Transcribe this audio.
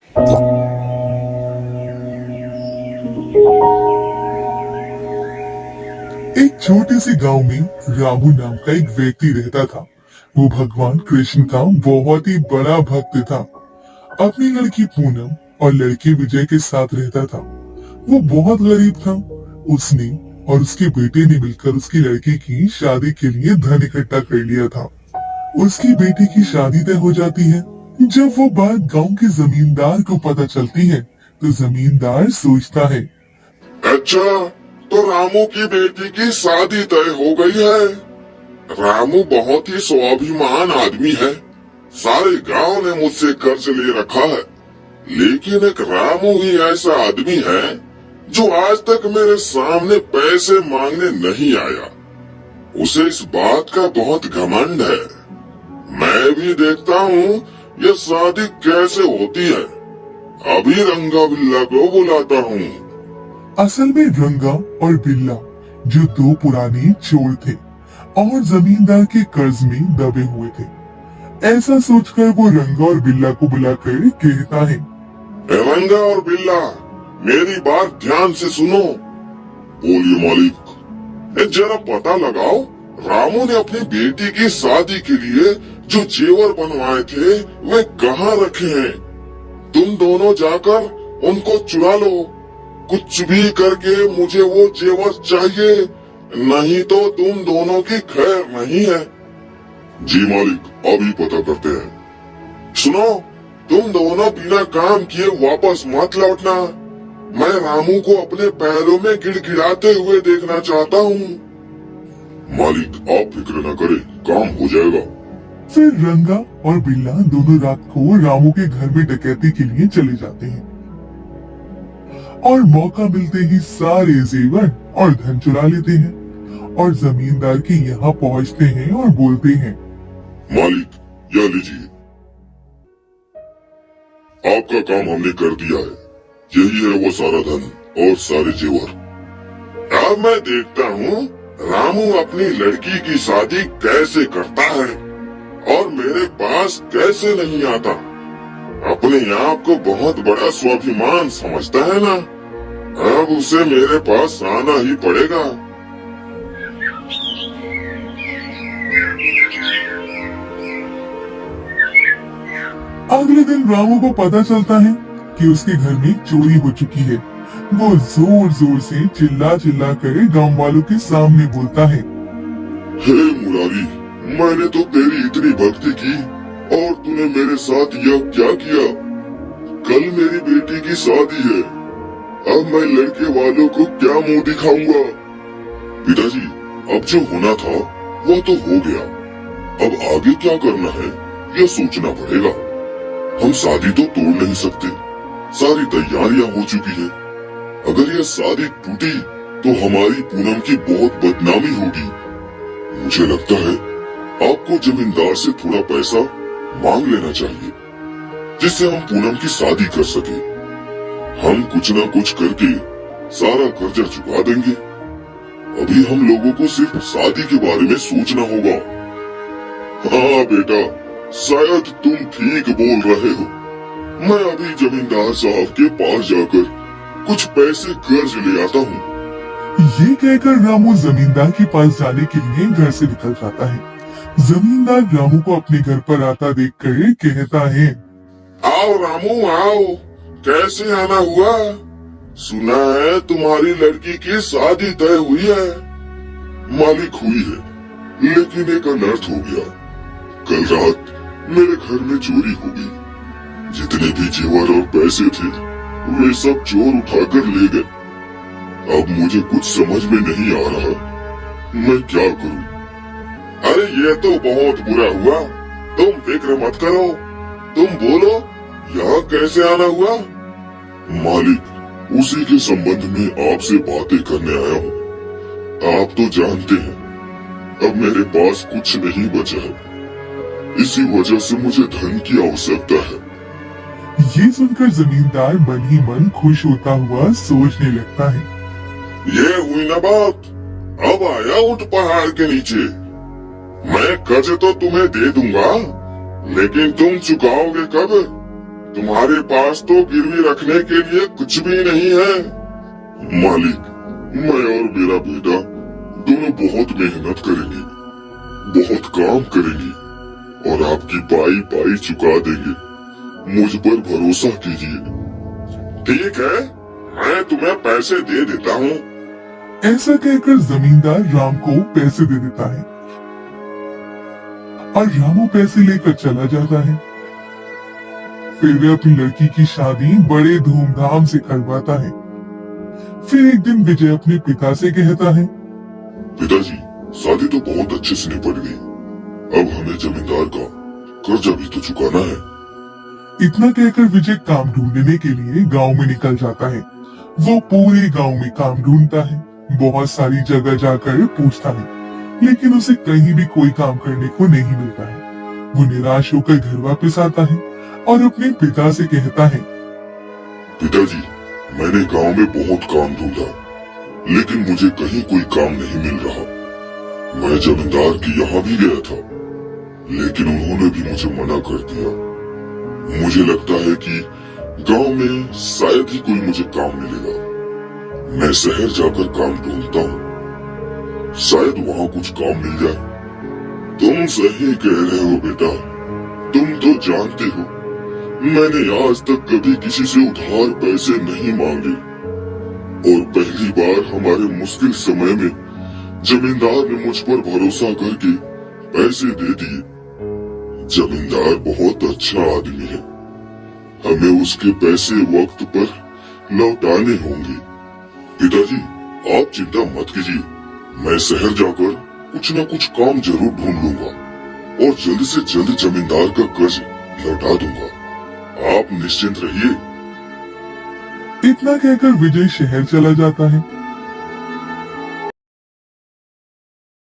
एक छोटे से गांव में रामू नाम का एक व्यक्ति रहता था। वो भगवान कृष्ण का बहुत ही बड़ा भक्त था। अपनी लड़की पूनम और लड़के विजय के साथ रहता था। वो बहुत गरीब था। उसने और उसके बेटे ने मिलकर उसकी लड़की की शादी के लिए धन इकट्ठा कर लिया था। उसकी बेटी की शादी तय हो जाती है। जब वो बात गांव के जमींदार को पता चलती है तो जमींदार सोचता है, अच्छा, तो रामू की बेटी की शादी तय हो गई है। रामू बहुत ही स्वाभिमान आदमी है। सारे गांव ने मुझसे कर्ज ले रखा है, लेकिन एक रामू ही ऐसा आदमी है जो आज तक मेरे सामने पैसे मांगने नहीं आया। उसे इस बात का बहुत घमंड है। मैं भी देखता हूँ ये शादी कैसे होती है। अभी रंगा बिल्ला को बुलाता हूँ। असल में रंगा और बिल्ला जो दो पुराने चोर थे और जमींदार के कर्ज में दबे हुए थे। ऐसा सोचकर वो रंगा और बिल्ला को बुलाकर कहता है, रंगा और बिल्ला, मेरी बात ध्यान से सुनो। बोलिए मालिक। जरा पता लगाओ, रामू ने अपनी बेटी की शादी के लिए जो जेवर बनवाए थे वे कहाँ रखे हैं। तुम दोनों जाकर उनको चुरा लो। कुछ भी करके मुझे वो जेवर चाहिए, नहीं तो तुम दोनों की खैर नहीं है। जी मालिक, अभी पता करते हैं। सुनो, तुम दोनों बिना काम किए वापस मत लौटना। मैं रामू को अपने पैरों में गिड़गिड़ाते हुए देखना चाहता हूँ। मालिक, आप फिक्र न करें, काम हो जाएगा। फिर रंगा और बिल्ला दोनों रात को रामू के घर में डकैती के लिए चले जाते हैं और मौका मिलते ही सारे जेवर और धन चुरा लेते हैं और जमींदार के यहाँ पहुँचते हैं और बोलते हैं, मालिक, यह लीजिए, आपका काम हमने कर दिया है। यही है वो सारा धन और सारे जेवर। अब मैं देखता हूँ रामू अपनी लड़की की शादी कैसे करता है और मेरे पास कैसे नहीं आता। अपने आप को बहुत बड़ा स्वाभिमान समझता है ना। अब उसे मेरे पास आना ही पड़ेगा। अगले दिन रामू को पता चलता है कि उसके घर में चोरी हो चुकी है। वो जोर जोर से चिल्ला चिल्ला कर गांव वालों के सामने बोलता है, हे मुरारी, मैंने तो तेरी इतनी भक्ति की और तूने मेरे साथ यह क्या किया। कल मेरी बेटी की शादी है। अब मैं लड़के वालों को क्या मुंह दिखाऊंगा। पिताजी, अब जो होना था वो तो हो गया। अब आगे क्या करना है यह सोचना पड़ेगा। हम शादी तो तोड़ नहीं सकते। सारी तैयारियां हो चुकी है। अगर यह शादी टूटी तो हमारी पूनम की बहुत बदनामी होगी। मुझे लगता है आपको जमींदार से थोड़ा पैसा मांग लेना चाहिए, जिससे हम पूनम की शादी कर सके। हम कुछ ना कुछ करके सारा कर्जा चुका देंगे। अभी हम लोगों को सिर्फ शादी के बारे में सोचना होगा। हाँ बेटा, शायद तुम ठीक बोल रहे हो। मैं अभी जमींदार साहब के पास जाकर कुछ पैसे कर्ज ले आता हूँ। ये कहकर रामू जमींदार के पास जाने के लिए घर से निकल जाता है। जमींदार रामू को अपने घर पर आता देखकर कहता है, आओ रामू आओ, कैसे आना हुआ। सुना है तुम्हारी लड़की की शादी तय हुई है। मालिक, हुई है, लेकिन एक अनर्थ हो गया। कल रात मेरे घर में चोरी हो गई। जितने भी जेवर और पैसे थे वे सब चोर उठाकर ले गए। अब मुझे कुछ समझ में नहीं आ रहा, मैं क्या करूं। अरे ये तो बहुत बुरा हुआ। तुम फिक्र मत करो। तुम बोलो, यहाँ कैसे आना हुआ। मालिक, उसी के संबंध में आपसे बातें करने आया हूँ। आप तो जानते हैं अब मेरे पास कुछ नहीं बचा है। इसी वजह से मुझे धन की आवश्यकता है। ये सुनकर जमींदार मन ही मन खुश होता हुआ सोचने लगता है, ये हुई ना बात। अब आया ऊंट पहाड़ के नीचे। मैं कर्ज तो तुम्हें दे दूंगा, लेकिन तुम चुकाओगे कब। तुम्हारे पास तो गिरवी रखने के लिए कुछ भी नहीं है। मालिक, मैं और मेरा बेटा दोनों बहुत मेहनत करेंगे, बहुत काम करेंगे और आपकी पाई चुका देंगे। मुझ पर भरोसा कीजिए। ठीक है, मैं तुम्हें पैसे दे देता हूँ। ऐसा कहकर जमींदार राम को पैसे दे देता है और रामू पैसे लेकर चला जाता है। फिर वे अपनी लड़की की शादी बड़े धूमधाम से करवाता है। फिर एक दिन विजय अपने पिता से कहता है, पिताजी, शादी तो बहुत अच्छे से निपट गई। अब हमें जमींदार का कर्जा भी तो चुकाना है। इतना कहकर विजय काम ढूंढने के लिए गांव में निकल जाता है। वो पूरे गांव में काम ढूंढता है, बहुत सारी जगह जाकर पूछता है, लेकिन उसे कहीं भी कोई काम करने को नहीं मिलता है। वो निराश होकर घर वापस आता है और अपने पिता से कहता है, पिताजी, मैंने गांव में बहुत काम ढूंढा, लेकिन मुझे कहीं कोई काम नहीं मिल रहा। मैं जमींदार के यहाँ भी गया था, लेकिन उन्होंने भी मुझे मना कर दिया। मुझे लगता है कि गांव में शायद ही कोई मुझे काम मिलेगा। मैं शहर जाकर काम ढूंढता हूँ, शायद वहाँ कुछ काम मिल जाए। तुम सही कह रहे हो बेटा। तुम तो जानते हो, मैंने आज तक कभी किसी से उधार पैसे नहीं मांगे और पहली बार हमारे मुश्किल समय में जमींदार ने मुझ पर भरोसा करके पैसे दे दिए। जमींदार बहुत अच्छा आदमी है। हमें उसके पैसे वक्त पर लौटाने होंगे। पिताजी, आप चिंता मत कीजिए। मैं शहर जाकर कुछ न कुछ काम जरूर ढूंढ लूंगा और जल्द से जल्द जमींदार का कर्ज लौटा दूंगा। आप निश्चिंत रहिए। इतना कहकर विजय शहर चला जाता है।